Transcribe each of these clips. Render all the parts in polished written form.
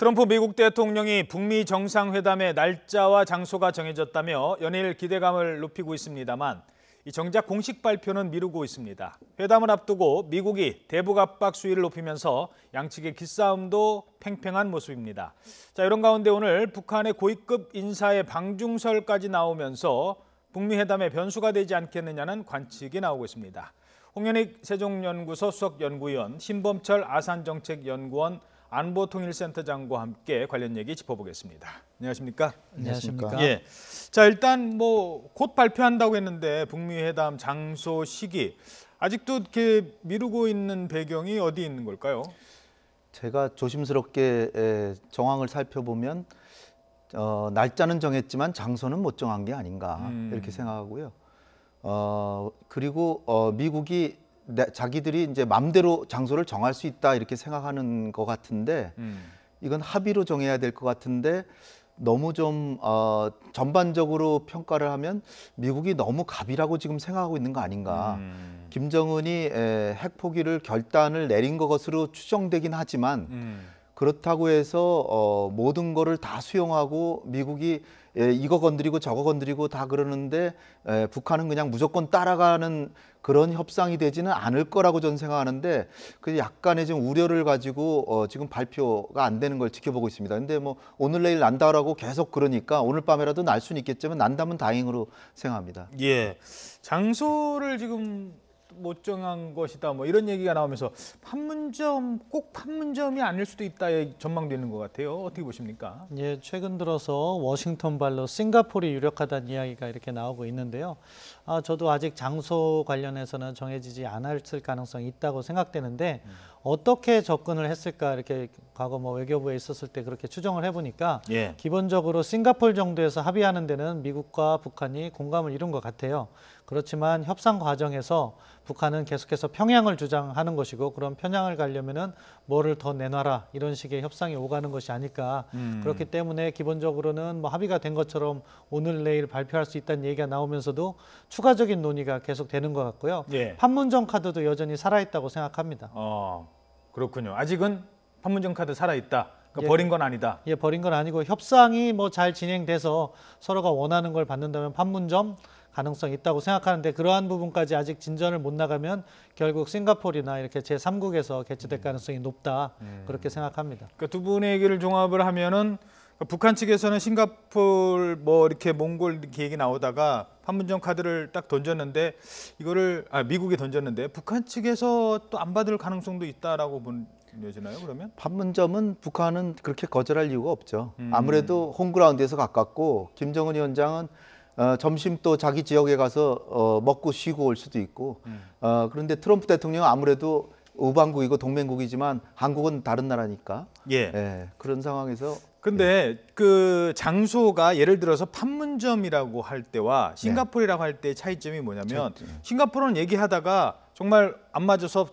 트럼프 미국 대통령이 북미 정상회담의 날짜와 장소가 정해졌다며 연일 기대감을 높이고 있습니다만 정작 공식 발표는 미루고 있습니다. 회담을 앞두고 미국이 대북 압박 수위를 높이면서 양측의 기싸움도 팽팽한 모습입니다. 자, 이런 가운데 오늘 북한의 고위급 인사의 방중설까지 나오면서 북미 회담에 변수가 되지 않겠느냐는 관측이 나오고 있습니다. 홍현익 세종연구소 수석연구위원, 신범철 아산정책연구원 안보통일센터장과 함께 관련 얘기 짚어보겠습니다. 안녕하십니까? 안녕하십니까? 예. 자, 일단 곧 발표한다고 했는데 북미 회담 장소, 시기 아직도 이렇게 미루고 있는 배경이 어디 있는 걸까요? 제가 조심스럽게 정황을 살펴보면 날짜는 정했지만 장소는 못 정한 게 아닌가 이렇게 생각하고요. 그리고 미국이 자기들이 이제 맘대로 장소를 정할 수 있다 이렇게 생각하는 것 같은데 이건 합의로 정해야 될 것 같은데 너무 좀 전반적으로 평가를 하면 미국이 너무 갑이라고 지금 생각하고 있는 거 아닌가. 김정은이 핵 포기를 결단을 내린 것으로 추정되긴 하지만 그렇다고 해서 모든 거를 다 수용하고 미국이 이거 건드리고 저거 건드리고 다 그러는데 북한은 그냥 무조건 따라가는 그런 협상이 되지는 않을 거라고 저는 생각하는데 그 약간의 좀 우려를 가지고 지금 발표가 안 되는 걸 지켜보고 있습니다. 근데 오늘 내일 난다라고 계속 그러니까 오늘 밤에라도 날 수는 있겠지만 난다면 다행으로 생각합니다. 예, 장소를 지금 못 정한 것이다 이런 얘기가 나오면서 꼭 판문점이 아닐 수도 있다 전망되는 것 같아요. 어떻게 보십니까? 예, 최근 들어서 워싱턴 발로 싱가포르이 유력하다는 이야기가 이렇게 나오고 있는데요. 저도 아직 장소 관련해서는 정해지지 않았을 가능성이 있다고 생각되는데 어떻게 접근을 했을까 이렇게 과거 외교부에 있었을 때 그렇게 추정을 해보니까 기본적으로 싱가포르 정도에서 합의하는 데는 미국과 북한이 공감을 이룬 것 같아요. 그렇지만 협상 과정에서 북한은 계속해서 평양을 주장하는 것이고 그럼 평양을 가려면은 뭐를 더 내놔라 이런 식의 협상이 오가는 것이 아닐까. 그렇기 때문에 기본적으로는 합의가 된 것처럼 오늘 내일 발표할 수 있다는 얘기가 나오면서도 추가적인 논의가 계속 되는 것 같고요. 판문점 카드도 여전히 살아있다고 생각합니다. 그렇군요. 아직은 판문점 카드 살아있다. 그러니까 버린 건 아니다. 예, 버린 건 아니고 협상이 잘 진행돼서 서로가 원하는 걸 받는다면 판문점 가능성이 있다고 생각하는데 그러한 부분까지 아직 진전을 못 나가면 결국 싱가포르나 이렇게 제3국에서 개최될 가능성이 높다 그렇게 생각합니다. 그러니까 두 분의 얘기를 종합을 하면은 북한 측에서는 싱가포르 이렇게 몽골 이렇게 얘기 나오다가 판문점 카드를 딱 던졌는데 이거를 미국이 던졌는데 북한 측에서 또 안 받을 가능성도 있다라고 보여지나요? 그러면 판문점은 북한은 그렇게 거절할 이유가 없죠. 아무래도 홈그라운드에서 가깝고 김정은 위원장은 점심 또 자기 지역에 가서 먹고 쉬고 올 수도 있고 그런데 트럼프 대통령은 아무래도 우방국이고 동맹국이지만 한국은 다른 나라니까 그런 상황에서 근데 그 장소가 예를 들어서 판문점이라고 할 때와 싱가포르라고 할 때의 차이점이 뭐냐면 싱가포르는 얘기하다가 정말 안 맞아서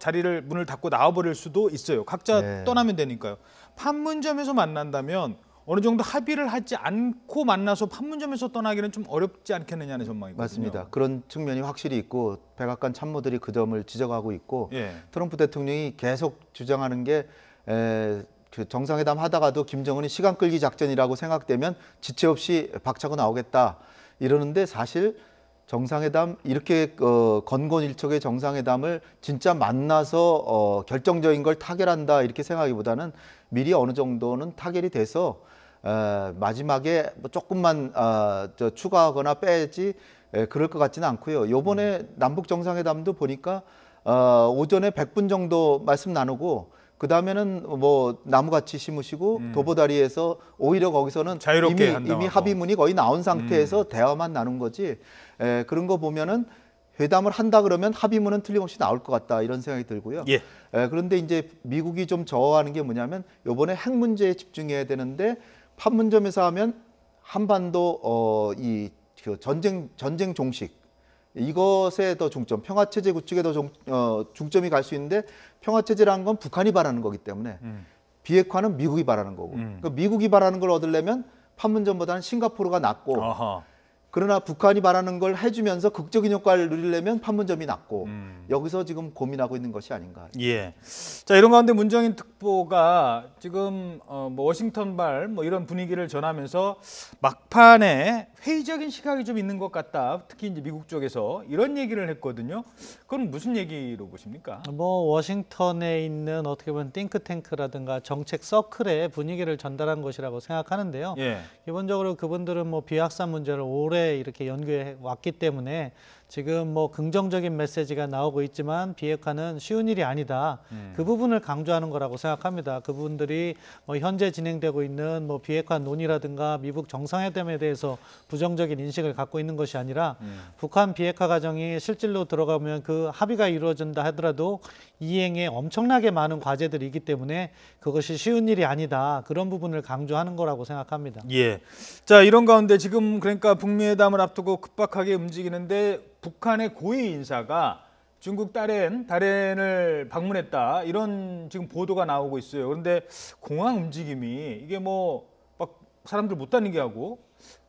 문을 닫고 나와버릴 수도 있어요. 각자 떠나면 되니까요. 판문점에서 만난다면 어느 정도 합의를 하지 않고 만나서 판문점에서 떠나기는 좀 어렵지 않겠느냐는 전망이거든요. 맞습니다. 그런 측면이 확실히 있고 백악관 참모들이 그 점을 지적하고 있고 트럼프 대통령이 계속 주장하는 게 그 정상회담 하다가도 김정은이 시간 끌기 작전이라고 생각되면 지체 없이 박차고 나오겠다 이러는데 사실 정상회담 이렇게 건곤일척의 정상회담을 진짜 만나서 결정적인 걸 타결한다 이렇게 생각하기보다는 미리 어느 정도는 타결이 돼서 마지막에 조금만 추가하거나 빼지 그럴 것 같지는 않고요. 이번에 남북 정상회담도 보니까 오전에 100분 정도 말씀 나누고 그 다음에는 나무같이 심으시고 도보다리에서 오히려 거기서는 자유롭게 이미 합의문이 거의 나온 상태에서 대화만 나눈 거지. 그런 거 보면은 회담을 한다 그러면 합의문은 틀림없이 나올 것 같다 이런 생각이 들고요. 그런데 이제 미국이 좀 저하는 게 뭐냐면 이번에 핵 문제에 집중해야 되는데 판문점에서 하면 한반도 전쟁 종식 이것에 더 중점, 평화체제 구축에 더 중점이 갈 수 있는데 평화체제라는 건 북한이 바라는 거기 때문에 비핵화는 미국이 바라는 거고 그러니까 미국이 바라는 걸 얻으려면 판문점보다는 싱가포르가 낫고 그러나 북한이 바라는 걸 해주면서 극적인 효과를 누리려면 판문점이 낮고 여기서 지금 고민하고 있는 것이 아닌가. 예. 자, 이런 가운데 문정인 특보가 지금 뭐 워싱턴발 뭐 이런 분위기를 전하면서 막판에 회의적인 시각이 좀 있는 것 같다. 특히 이제 미국 쪽에서 이런 얘기를 했거든요. 그건 무슨 얘기로 보십니까? 뭐 워싱턴에 있는 어떻게 보면 띵크탱크라든가 정책 서클의 분위기를 전달한 것이라고 생각하는데요. 예. 기본적으로 그분들은 뭐 비확산 문제를 오래 이렇게 연구해 왔기 때문에 지금 뭐 긍정적인 메시지가 나오고 있지만 비핵화는 쉬운 일이 아니다. 그 부분을 강조하는 거라고 생각합니다. 그분들이 뭐 현재 진행되고 있는 뭐 비핵화 논의라든가 미국 정상회담에 대해서 부정적인 인식을 갖고 있는 것이 아니라 북한 비핵화 과정이 실질로 들어가면 그 합의가 이루어진다 하더라도 이행에 엄청나게 많은 과제들이 있기 때문에 그것이 쉬운 일이 아니다. 그런 부분을 강조하는 거라고 생각합니다. 예. 자, 이런 가운데 지금 그러니까 북미 회담을 앞두고 급박하게 움직이는데 북한의 고위 인사가 중국 다롄을 방문했다. 이런 지금 보도가 나오고 있어요. 그런데 공항 움직임이 이게 뭐 막 사람들 못 다니게 하고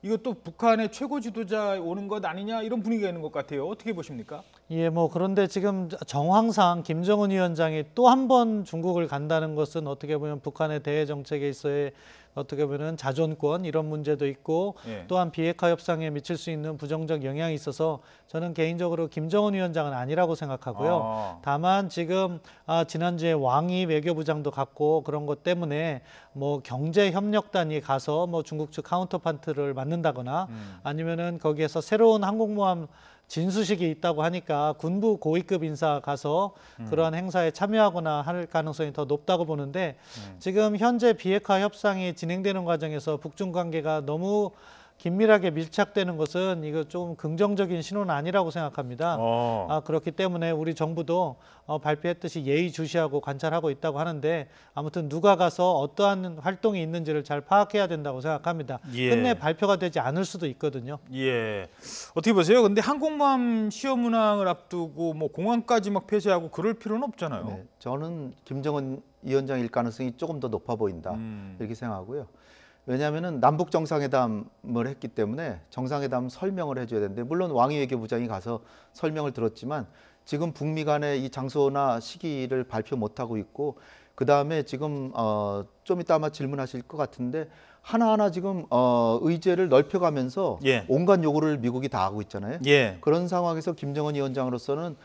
이것도 북한의 최고 지도자 오는 것 아니냐 이런 분위기가 있는 것 같아요. 어떻게 보십니까? 예, 뭐 그런데 지금 정황상 김정은 위원장이 또 한 번 중국을 간다는 것은 어떻게 보면 북한의 대외 정책에 있어의 어떻게 보면 자존권 이런 문제도 있고 예. 또한 비핵화 협상에 미칠 수 있는 부정적 영향이 있어서 저는 개인적으로 김정은 위원장은 아니라고 생각하고요. 다만 지금 지난주에 왕이 외교부장도 갔고 그런 것 때문에 뭐 경제협력단이 가서 뭐 중국 측 카운터파트를 맡는다거나 아니면은 거기에서 새로운 항공모함 진수식이 있다고 하니까 군부 고위급 인사 가서 그러한 행사에 참여하거나 할 가능성이 더 높다고 보는데 지금 현재 비핵화 협상이 진행되는 과정에서 북중 관계가 너무 긴밀하게 밀착되는 것은 이거 좀 긍정적인 신호는 아니라고 생각합니다. 그렇기 때문에 우리 정부도 발표했듯이 예의주시하고 관찰하고 있다고 하는데 아무튼 누가 가서 어떠한 활동이 있는지를 잘 파악해야 된다고 생각합니다. 예. 끝내 발표가 되지 않을 수도 있거든요. 예. 어떻게 보세요? 근데 항공모함 시험 운항을 앞두고 뭐 공항까지 막 폐쇄하고 그럴 필요는 없잖아요. 네, 저는 김정은 위원장일 가능성이 조금 더 높아 보인다 이렇게 생각하고요. 왜냐하면은 남북 정상회담을 했기 때문에 정상회담 설명을 해줘야 되는데 물론 왕이 외교부장이 가서 설명을 들었지만 지금 북미 간의 이 장소나 시기를 발표 못하고 있고 그 다음에 지금 좀 이따 아마 질문하실 것 같은데 하나하나 지금 의제를 넓혀가면서 예. 온갖 요구를 미국이 다 하고 있잖아요. 예. 그런 상황에서 김정은 위원장으로서는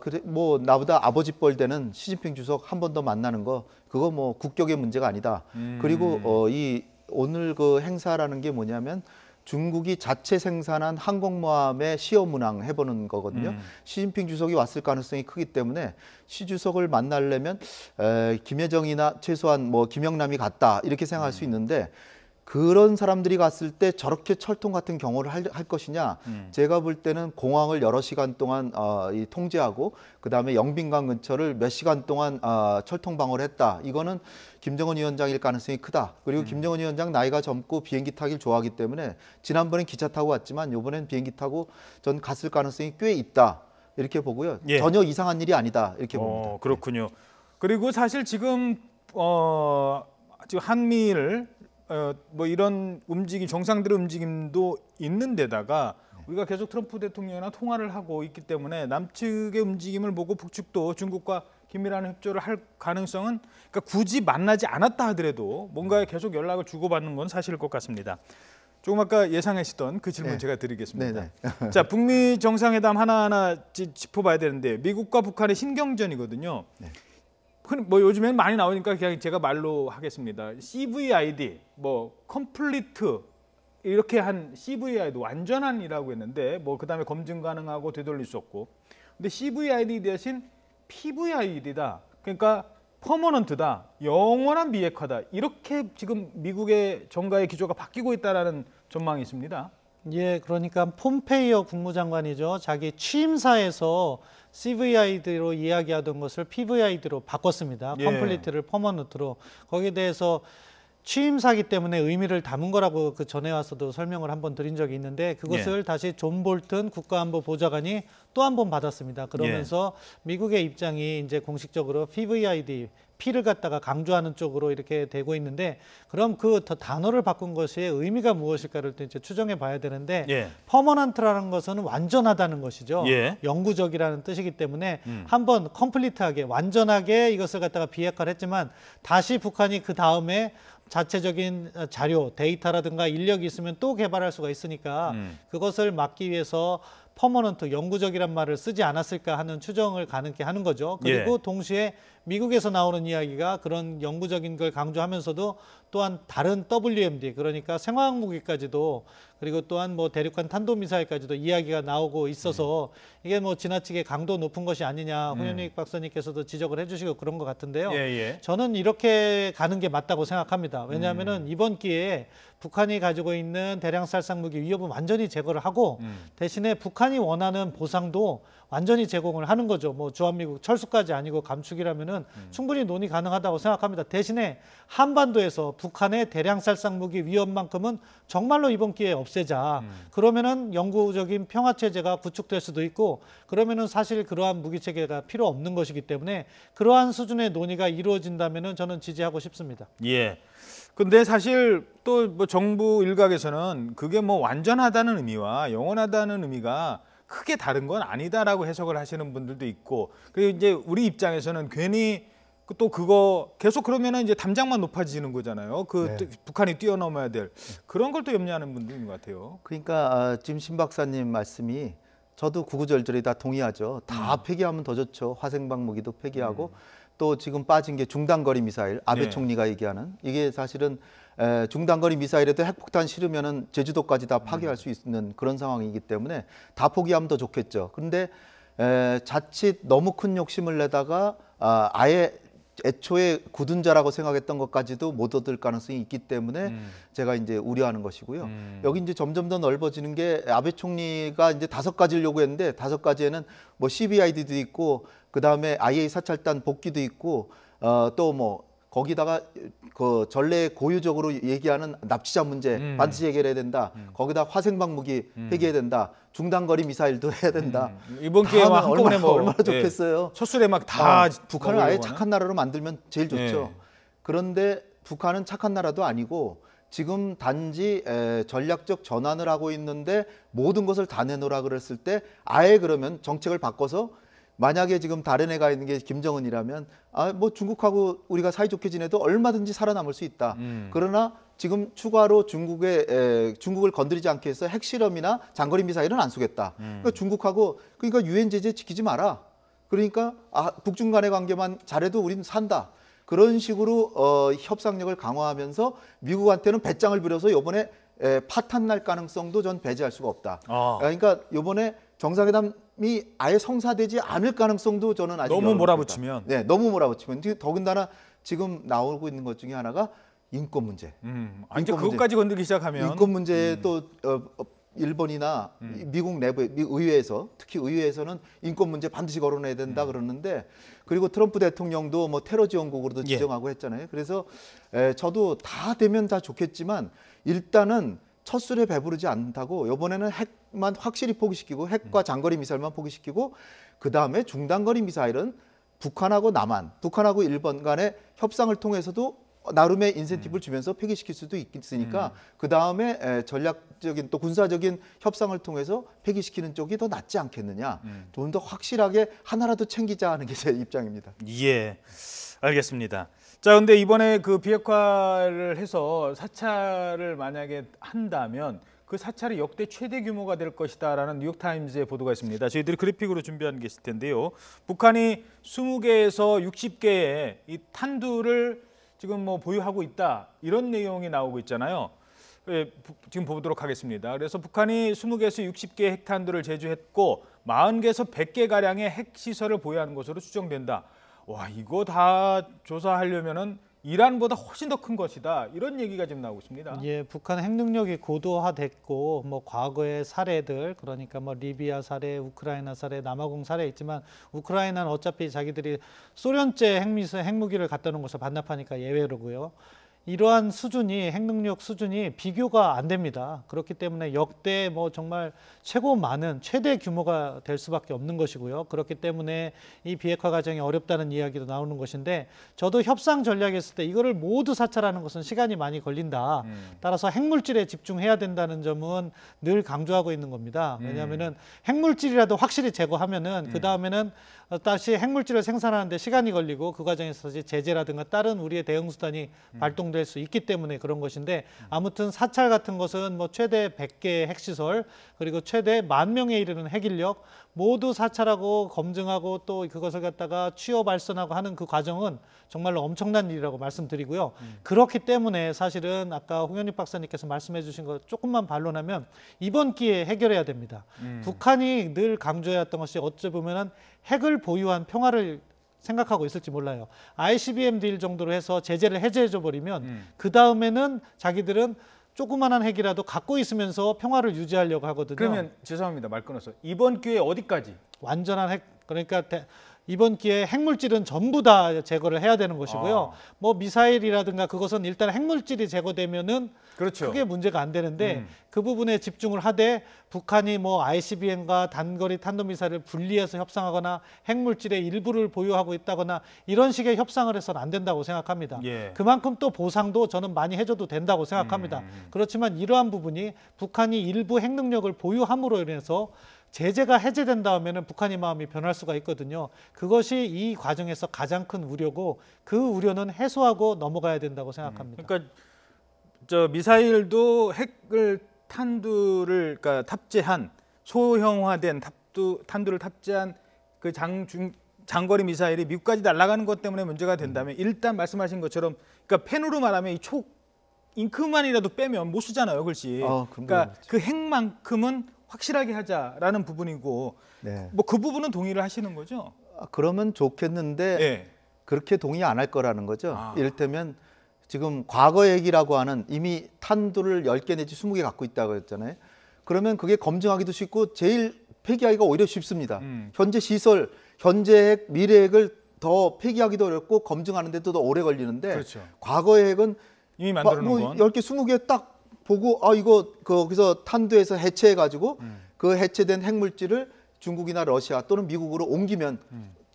그래 뭐 나보다 아버지 뻘 되는 시진핑 주석 한 번 더 만나는 거 그거 뭐 국격의 문제가 아니다. 그리고 이 오늘 그 행사라는 게 뭐냐면 중국이 자체 생산한 항공모함의 시험 운항 해보는 거거든요. 시진핑 주석이 왔을 가능성이 크기 때문에 시 주석을 만나려면 김여정이나 최소한 뭐 김영남이 갔다 이렇게 생각할 수 있는데 그런 사람들이 갔을 때 저렇게 철통 같은 경호를 할 것이냐? 제가 볼 때는 공항을 여러 시간 동안 통제하고 그 다음에 영빈관 근처를 몇 시간 동안 철통 방어를 했다. 이거는 김정은 위원장일 가능성이 크다. 그리고 김정은 위원장 나이가 젊고 비행기 타기를 좋아하기 때문에 지난번엔 기차 타고 왔지만 이번엔 비행기 타고 전 갔을 가능성이 꽤 있다. 이렇게 보고요. 예. 전혀 이상한 일이 아니다. 이렇게 봅니다. 그렇군요. 그리고 사실 지금 지금 한미일 뭐 이런 움직임, 정상들의 움직임도 있는 데다가 우리가 계속 트럼프 대통령이랑 통화를 하고 있기 때문에 남측의 움직임을 보고 북측도 중국과 긴밀한 협조를 할 가능성은 그러니까 굳이 만나지 않았다 하더라도 뭔가 계속 연락을 주고받는 건 사실일 것 같습니다. 조금 아까 예상하시던 그 질문 네. 제가 드리겠습니다. 네네. 자, 북미 정상회담 하나하나 짚어봐야 되는데 미국과 북한의 신경전이거든요. 네. 뭐 요즘엔 많이 나오니까 그냥 제가 말로 하겠습니다. CVID, 뭐 컴플리트 이렇게 한 CVID 완전한이라고 했는데 뭐 그다음에 검증 가능하고 되돌릴 수 없고. 근데 CVID 대신 PVID다. 그러니까 퍼머넌트다. 영원한 비핵화다. 이렇게 지금 미국의 정가의 기조가 바뀌고 있다라는 전망이 있습니다. 예, 그러니까 폼페이오 국무장관이죠. 자기 취임사에서 CVID로 이야기하던 것을 PVID로 바꿨습니다. 예. 컴플리트를 퍼머넌트로. 거기에 대해서 취임사기 때문에 의미를 담은 거라고 그 전에 와서도 설명을 한번 드린 적이 있는데 그것을 다시 존 볼튼 국가안보보좌관이 또 한 번 받았습니다. 그러면서 미국의 입장이 이제 공식적으로 PVID, P를 갖다가 강조하는 쪽으로 이렇게 되고 있는데 그럼 그 단어를 바꾼 것의 의미가 무엇일까를 또 이제 추정해 봐야 되는데 예. 퍼머넌트라는 것은 완전하다는 것이죠. 예. 영구적이라는 뜻이기 때문에 한번 컴플리트하게 완전하게 이것을 갖다가 비핵화를 했지만 다시 북한이 그 다음에 자체적인 자료, 데이터라든가 인력이 있으면 또 개발할 수가 있으니까 그것을 막기 위해서 퍼머넌트, 영구적이란 말을 쓰지 않았을까 하는 추정을 가능케 하는 거죠. 그리고 동시에 미국에서 나오는 이야기가 그런 영구적인 걸 강조하면서도 또한 다른 WMD, 그러니까 생화학 무기까지도 그리고 또한 뭐 대륙간 탄도미사일까지도 이야기가 나오고 있어서 이게 뭐 지나치게 강도 높은 것이 아니냐 홍현익 박사님께서도 지적을 해주시고 그런 것 같은데요. 저는 이렇게 가는 게 맞다고 생각합니다. 왜냐하면은 이번 기회에 북한이 가지고 있는 대량 살상 무기 위협은 완전히 제거를 하고 대신에 북한이 원하는 보상도 완전히 제공을 하는 거죠. 뭐 주한미국 철수까지 아니고 감축이라면은 충분히 논의 가능하다고 생각합니다. 대신에 한반도에서 북한의 대량 살상 무기 위협만큼은 정말로 이번 기회에 없애자. 그러면은 영구적인 평화 체제가 구축될 수도 있고 그러면은 사실 그러한 무기 체계가 필요 없는 것이기 때문에 그러한 수준의 논의가 이루어진다면은 저는 지지하고 싶습니다. 예. 근데 사실 또 뭐 정부 일각에서는 그게 뭐 완전하다는 의미와 영원하다는 의미가 크게 다른 건 아니다라고 해석을 하시는 분들도 있고, 그리고 이제 우리 입장에서는 괜히 또 그거 계속 그러면은 이제 담장만 높아지는 거잖아요. 북한이 뛰어넘어야 될 그런 걸 또 염려하는 분들인 것 같아요. 그러니까 지금 신 박사님 말씀이 저도 구구절절히 다 동의하죠. 다 폐기하면 더 좋죠. 화생방 무기도 폐기하고 또 지금 빠진 게 중단거리 미사일, 아베 총리가 얘기하는 이게 사실은 중단거리 미사일에도 핵폭탄 실으면은 제주도까지 다 파괴할 수 있는 그런 상황이기 때문에 다 포기하면 더 좋겠죠. 그런데 자칫 너무 큰 욕심을 내다가 아예 애초에 굳은 자라고 생각했던 것까지도 못 얻을 가능성이 있기 때문에 제가 이제 우려하는 것이고요. 여기 이제 점점 더 넓어지는 게 아베 총리가 이제 5가지를 요구했는데 5가지에는 뭐 CBID도 있고 그 다음에 IA 사찰단 복귀도 있고 또 뭐 거기다가 그 전례 고유적으로 얘기하는 납치자 문제 반드시 해결해야 된다. 거기다 화생방 무기 폐기해야 된다. 중단거리 미사일도 해야 된다. 이번 기회에 한꺼번에 뭐 얼마나 좋겠어요. 첫 술에 막 다 북한을 아예 착한 나라로 만들면 제일 좋죠. 그런데 북한은 착한 나라도 아니고 지금 단지 전략적 전환을 하고 있는데 모든 것을 다 내놓으라 그랬을 때 아예 그러면 정책을 바꿔서 만약에 지금 다른 애가 있는 게 김정은이라면 뭐 중국하고 우리가 사이좋게 지내도 얼마든지 살아남을 수 있다. 그러나 지금 추가로 중국을 건드리지 않게 해서 핵실험이나 장거리 미사일은 안 쏘겠다. 그러니까 중국하고 그러니까 유엔 제재 지키지 마라. 그러니까 북중 간의 관계만 잘해도 우리는 산다. 그런 식으로 협상력을 강화하면서 미국한테는 배짱을 부려서 이번에 파탄 날 가능성도 전 배제할 수가 없다. 그러니까 이번에 정상회담이 아예 성사되지 않을 가능성도 저는 아직 너무 몰아붙이면 너무 몰아붙이면 더군다나 지금 나오고 있는 것 중에 하나가 인권 문제. 이제 그것까지 건드리기 시작하면 인권 문제에 또 일본이나 미국 내부 의회에서 특히 의회에서는 인권 문제 반드시 거론해야 된다 그러는데 그리고 트럼프 대통령도 뭐 테러 지원국으로도 지정하고 했잖아요. 그래서 저도 다 되면 다 좋겠지만 일단은 첫 술에 배부르지 않다고 이번에는 핵만 확실히 포기시키고 핵과 장거리 미사일만 포기시키고 그 다음에 중단거리 미사일은 북한하고 남한, 북한하고 일본 간의 협상을 통해서도 나름의 인센티브를 주면서 폐기시킬 수도 있으니까 그 다음에 전략적인 또 군사적인 협상을 통해서 폐기시키는 쪽이 더 낫지 않겠느냐. 좀 더 확실하게 하나라도 챙기자 하는 게 제 입장입니다. 예, 알겠습니다. 자, 근데 이번에 그 비핵화를 해서 사찰을 만약에 한다면 그 사찰이 역대 최대 규모가 될 것이다라는 뉴욕타임즈의 보도가 있습니다. 저희들이 그래픽으로 준비한 게 있을 텐데요. 북한이 20개에서 60개의 이 탄두를 지금 뭐 보유하고 있다 이런 내용이 나오고 있잖아요. 지금 보도록 하겠습니다. 그래서 북한이 20개에서 60개의 핵탄두를 제조했고 40개에서 100개 가량의 핵시설을 보유하는 것으로 추정된다. 와, 이거 다 조사하려면은 이란보다 훨씬 더 큰 것이다. 이런 얘기가 지금 나오고 있습니다. 예, 북한 핵 능력이 고도화됐고 뭐 과거의 사례들 그러니까 뭐 리비아 사례, 우크라이나 사례, 남아공 사례 있지만 우크라이나는 어차피 자기들이 소련제 핵무기를 갖다 놓은 것을 반납하니까 예외로고요. 이러한 수준이 핵능력 수준이 비교가 안 됩니다. 그렇기 때문에 역대 뭐 정말 최고 많은 최대 규모가 될 수밖에 없는 것이고요. 그렇기 때문에 이 비핵화 과정이 어렵다는 이야기도 나오는 것인데 저도 협상 전략했을 때 이거를 모두 사찰하는 것은 시간이 많이 걸린다. 따라서 핵물질에 집중해야 된다는 점은 늘 강조하고 있는 겁니다. 왜냐하면은 핵물질이라도 확실히 제거하면은 그 다음에는 다시 핵물질을 생산하는데 시간이 걸리고 그 과정에서 제재라든가 다른 우리의 대응 수단이 발동될 수 있기 때문에 그런 것인데 아무튼 사찰 같은 것은 뭐 최대 100개의 핵시설 그리고 최대 10,000명에 이르는 핵인력 모두 사찰하고 검증하고 또 그것을 갖다가 취업 발선하고 하는 그 과정은 정말로 엄청난 일이라고 말씀드리고요. 그렇기 때문에 사실은 아까 홍현익 박사님께서 말씀해 주신 거 조금만 반론하면 이번 기회에 해결해야 됩니다. 북한이 늘 강조해왔던 것이 어찌 보면은 핵을 보유한 평화를 생각하고 있을지 몰라요. ICBM 딜 정도로 해서 제재를 해제해줘 버리면 그 다음에는 자기들은 조그만한 핵이라도 갖고 있으면서 평화를 유지하려고 하거든요. 그러면 죄송합니다. 말 끊어서 이번 기회에 어디까지? 완전한 핵 그러니까 이번 기회에 핵물질은 전부 다 제거를 해야 되는 것이고요. 뭐 미사일이라든가 그것은 일단 핵물질이 제거되면은 그렇죠. 크게 문제가 안 되는데 그 부분에 집중을 하되 북한이 뭐 ICBM과 단거리 탄도미사일을 분리해서 협상하거나 핵물질의 일부를 보유하고 있다거나 이런 식의 협상을 해서는 안 된다고 생각합니다. 예. 그만큼 또 보상도 저는 많이 해줘도 된다고 생각합니다. 그렇지만 이러한 부분이 북한이 일부 핵능력을 보유함으로 인해서 제재가 해제된다 하면은 북한의 마음이 변할 수가 있거든요. 그것이 이 과정에서 가장 큰 우려고 그 우려는 해소하고 넘어가야 된다고 생각합니다. 그러니까 저 미사일도 핵을 탄두를 그러니까 탑재한 소형화된 탄두를 탑재한 그 장거리 미사일이 미국까지 날아가는 것 때문에 문제가 된다면 일단 말씀하신 것처럼 그러니까 펜으로 말하면 이 촉 잉크만이라도 빼면 못 쓰잖아요, 글씨. 그러니까 그렇죠. 그 핵만큼은 확실하게 하자라는 부분이고 네. 뭐 그 부분은 동의를 하시는 거죠? 그러면 좋겠는데 예. 그렇게 동의 안 할 거라는 거죠. 이를테면 지금 과거 얘기라고 하는 이미 탄두를 10개 내지 20개 갖고 있다고 했잖아요. 그러면 그게 검증하기도 쉽고 제일 폐기하기가 오히려 쉽습니다. 현재 시설, 현재 핵, 미래 핵을 더 폐기하기도 어렵고 검증하는 데도 더 오래 걸리는데 그렇죠. 과거의 핵은 이미 만들어 놓은 뭐 건 10개, 20개 딱 보고 이거 거기서 탄두에서 해체해 가지고 그 해체된 핵물질을 중국이나 러시아 또는 미국으로 옮기면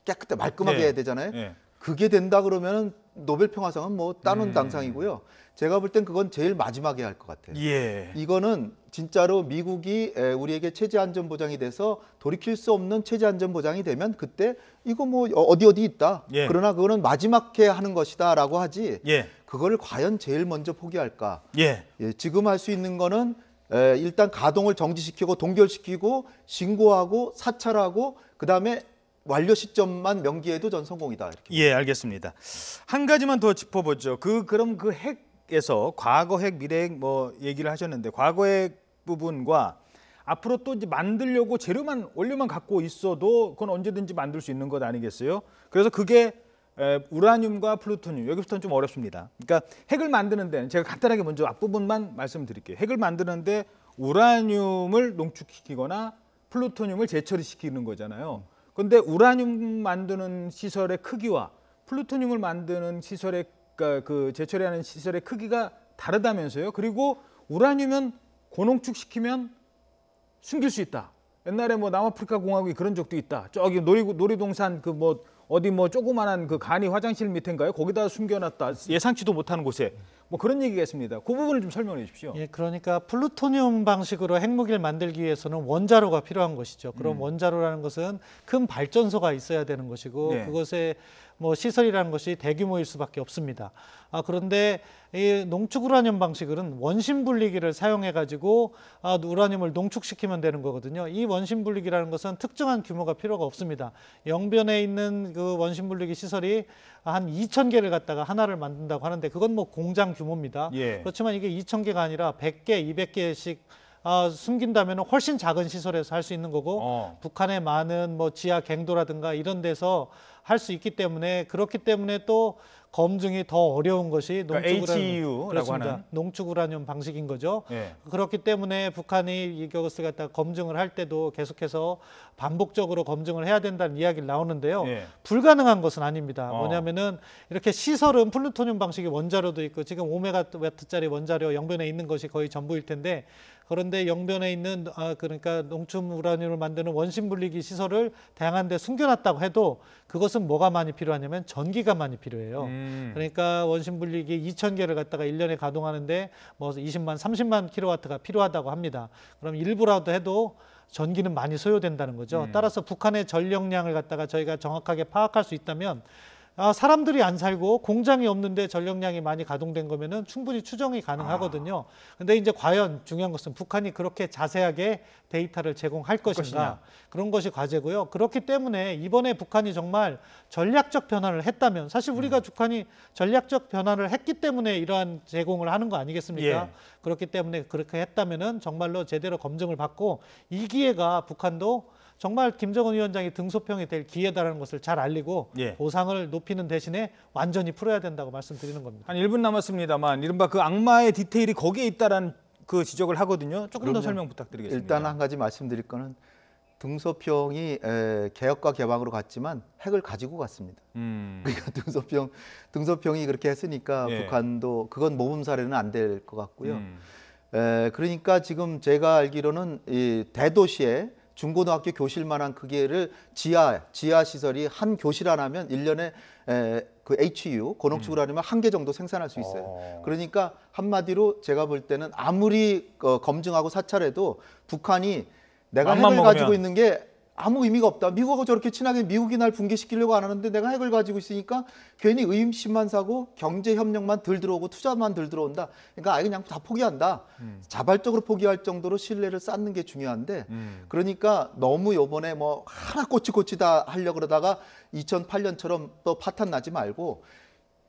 깨끗하게 말끔하게 네. 해야 되잖아요. 네. 그게 된다 그러면은 노벨 평화상은 뭐 따놓은 당상이고요. 제가 볼 땐 그건 제일 마지막에 할 것 같아요. 예. 이거는 진짜로 미국이 우리에게 체제 안전 보장이 돼서 돌이킬 수 없는 체제 안전 보장이 되면 그때 이거 뭐 어디 있다. 예. 그러나 그거는 마지막에 하는 것이다라고 하지. 예. 그걸 과연 제일 먼저 포기할까? 예. 지금 할 수 있는 거는 일단 가동을 정지시키고 동결시키고 신고하고 사찰하고 그다음에 완료 시점만 명기해도 전 성공이다. 이렇게. 예, 알겠습니다. 한 가지만 더 짚어보죠. 그럼 그 핵에서 과거 핵, 미래 핵 뭐 얘기를 하셨는데 과거 핵 부분과 앞으로 또 이제 만들려고 원료만 갖고 있어도 그건 언제든지 만들 수 있는 것 아니겠어요? 그래서 그게 우라늄과 플루토늄 여기부터는 좀 어렵습니다. 그러니까 핵을 만드는 데는 제가 간단하게 먼저 앞부분만 말씀드릴게요. 핵을 만드는데 우라늄을 농축시키거나 플루토늄을 재처리시키는 거잖아요. 그런데 우라늄 만드는 시설의 크기와 플루토늄을 만드는 시설의 그 재처리하는 시설의 크기가 다르다면서요. 그리고 우라늄은 고농축시키면 숨길 수 있다. 옛날에 뭐 남아프리카 공화국이 그런 적도 있다. 저기 놀이동산 그 뭐 어디 뭐 조그만한 그 간이 화장실 밑인가요? 거기다 숨겨놨다. 예상치도 못하는 곳에 뭐 그런 얘기가 있습니다. 그 부분을 좀 설명해 주십시오. 예, 그러니까 플루토늄 방식으로 핵무기를 만들기 위해서는 원자로가 필요한 것이죠. 그럼 원자로라는 것은 큰 발전소가 있어야 되는 것이고 네. 그것의 뭐 시설이라는 것이 대규모일 수밖에 없습니다. 그런데 이 농축 우라늄 방식은 원심 분리기를 사용해 가지고 우라늄을 농축시키면 되는 거거든요. 이 원심 분리기라는 것은 특정한 규모가 필요가 없습니다. 영변에 있는 그 원심 분리기 시설이 한 2,000개를 갖다가 하나를 만든다고 하는데 그건 뭐 공장 규모입니다. 예. 그렇지만 이게 2,000개가 아니라 100개, 200개씩 숨긴다면 훨씬 작은 시설에서 할 수 있는 거고 북한의 많은 뭐 지하 갱도라든가 이런 데서 할 수 있기 때문에 그렇기 때문에 또 검증이 더 어려운 것이 그러니까 HEU라고 그렇습니다. 하는 농축 우라늄 방식인 거죠. 예. 그렇기 때문에 북한이 이것을 갖다 검증을 할 때도 계속해서 반복적으로 검증을 해야 된다는 이야기를 나오는데요. 예. 불가능한 것은 아닙니다. 어. 뭐냐면은 이렇게 시설은 플루토늄 방식의 원자료도 있고 지금 5메가와트짜리 원자료 영변에 있는 것이 거의 전부일 텐데 그런데 영변에 있는 그러니까 농축 우라늄을 만드는 원심 분리기 시설을 다양한 데 숨겨놨다고 해도 그것은 뭐가 많이 필요하냐면 전기가 많이 필요해요. 그러니까 원심 분리기 2,000개를 갖다가 1년에 가동하는데 뭐 20만, 30만 킬로와트가 필요하다고 합니다. 그럼 일부라도 해도 전기는 많이 소요된다는 거죠. 따라서 북한의 전력량을 갖다가 저희가 정확하게 파악할 수 있다면 사람들이 안 살고 공장이 없는데 전력량이 많이 가동된 거면은 충분히 추정이 가능하거든요. 근데 이제 과연 중요한 것은 북한이 그렇게 자세하게 데이터를 제공할 것인가 그런 것이 과제고요. 그렇기 때문에 이번에 북한이 정말 전략적 변화를 했다면 사실 우리가 북한이 전략적 변화를 했기 때문에 이러한 제공을 하는 거 아니겠습니까? 예. 그렇기 때문에 그렇게 했다면은 정말로 제대로 검증을 받고 이 기회가 북한도 정말 김정은 위원장이 등소평이 될 기회다라는 것을 잘 알리고 예. 보상을 높이는 대신에 완전히 풀어야 된다고 말씀드리는 겁니다. 한 1분 남았습니다만 이른바 그 악마의 디테일이 거기에 있다라는 그 지적을 하거든요. 조금 더 그럼요. 설명 부탁드리겠습니다. 일단 한 가지 말씀드릴 거는 등소평이 개혁과 개방으로 갔지만 핵을 가지고 갔습니다. 그러니까 등소평이 그렇게 했으니까 예. 북한도 그건 모범 사례는 안 될 것 같고요. 그러니까 지금 제가 알기로는 이 대도시에 중고등학교 교실만한 크기를 지하 시설이 한 교실 하나면 1년에 그 HU 고농축 우라늄을 1개 정도 생산할 수 있어요. 그러니까 한마디로 제가 볼 때는 아무리 검증하고 사찰해도 북한이 내가 핵을 먹으면. 가지고 있는 게 아무 의미가 없다. 미국하고 저렇게 친하게 미국이 날 붕괴시키려고 안 하는데 내가 핵을 가지고 있으니까 괜히 의심만 사고 경제 협력만 덜 들어오고 투자만 덜 들어온다. 그러니까 아예 그냥 다 포기한다. 자발적으로 포기할 정도로 신뢰를 쌓는 게 중요한데 그러니까 너무 요번에 뭐 하나 꼬치꼬치 다 하려고 그러다가 2008년처럼 또 파탄 나지 말고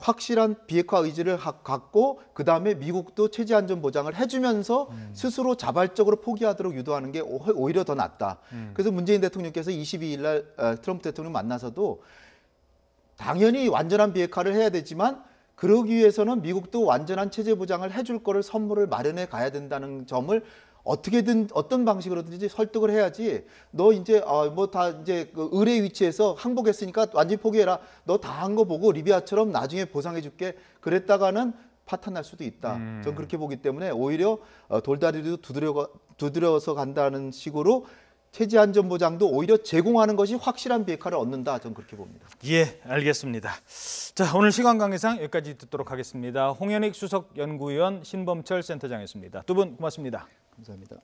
확실한 비핵화 의지를 갖고 그다음에 미국도 체제 안전 보장을 해주면서 스스로 자발적으로 포기하도록 유도하는 게 오히려 더 낫다. 그래서 문재인 대통령께서 22일 날 트럼프 대통령 만나서도 당연히 완전한 비핵화를 해야 되지만 그러기 위해서는 미국도 완전한 체제 보장을 해줄 거를 선물을 마련해 가야 된다는 점을 어떻게든 어떤 방식으로든지 설득을 해야지 너 이제 뭐 다 이제 그 의뢰 위치에서 항복했으니까 완전히 포기해라. 너 다 한 거 보고 리비아처럼 나중에 보상해 줄게. 그랬다가는 파탄 날 수도 있다. 전 그렇게 보기 때문에 오히려 돌다리도 두드려서 간다는 식으로 체제 안전 보장도 오히려 제공하는 것이 확실한 비핵화를 얻는다. 전 그렇게 봅니다. 예, 알겠습니다. 자, 오늘 시간 관계상 여기까지 듣도록 하겠습니다. 홍현익 수석 연구위원, 신범철 센터장이었습니다. 두 분 고맙습니다. 감사합니다.